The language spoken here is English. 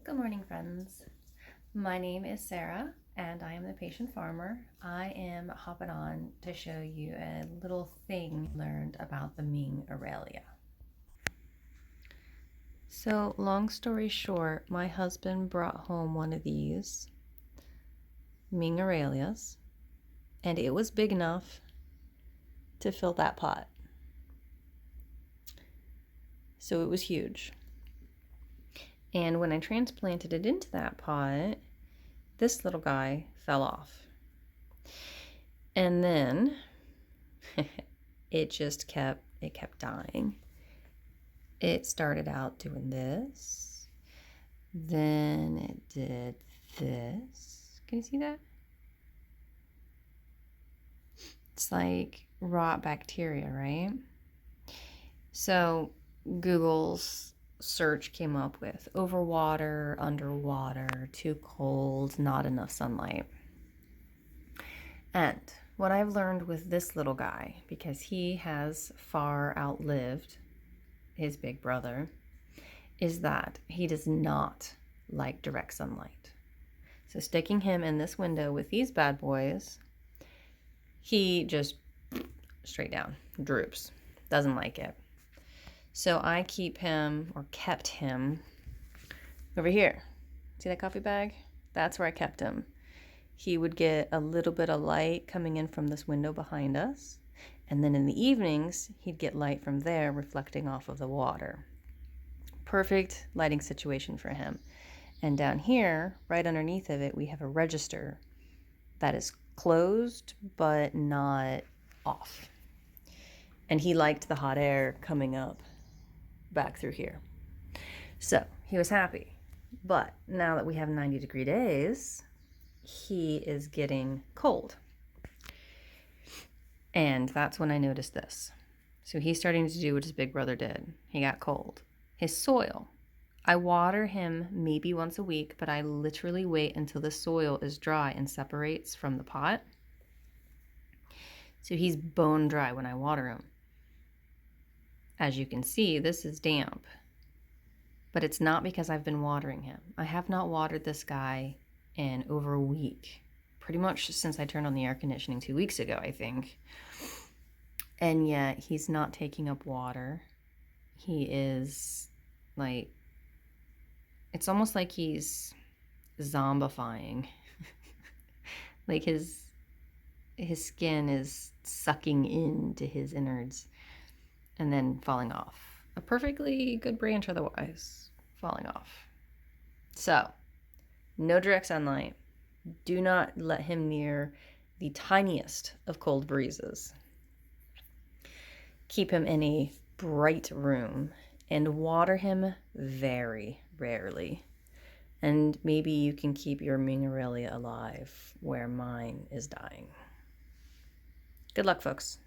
Good morning, friends. My name is Sarah and I am the patient farmer. I am hopping on to show you a little thing I learned about the Ming Aralia. So, long story short, my husband brought home one of these Ming Aralias, and it was big enough to fill that pot. So it was huge. And when I transplanted it into that pot, this little guy fell off. And then it kept dying. It started out doing this. Then it did this. Can you see that? It's like rot bacteria, right? So Google's search came up with overwater, underwater, too cold, not enough sunlight. And what I've learned with this little guy, because he has far outlived his big brother, is that he does not like direct sunlight. So sticking him in this window with these bad boys, he just straight down droops, doesn't like it. So I kept him over here. See that coffee bag? That's where I kept him. He would get a little bit of light coming in from this window behind us. And then in the evenings, he'd get light from there reflecting off of the water. Perfect lighting situation for him. And down here, right underneath of it, we have a register that is closed but not off. And he liked the hot air coming up back through here. So he was happy. But now that we have 90-degree days, he is getting cold. And that's when I noticed this. So he's starting to do what his big brother did. He got cold. His soil. I water him maybe once a week, but I literally wait until the soil is dry and separates from the pot. So he's bone dry when I water him. As you can see, this is damp. But it's not because I've been watering him. I have not watered this guy in over a week. Pretty much since I turned on the air conditioning 2 weeks ago, I think. And yet he's not taking up water. He is like, it's almost like he's zombifying. Like his skin is sucking into his innards and then falling off. A perfectly good branch otherwise, falling off. So, no direct sunlight. Do not let him near the tiniest of cold breezes. Keep him in a bright room and water him very rarely. And maybe you can keep your Ming Aralia alive where mine is dying. Good luck, folks.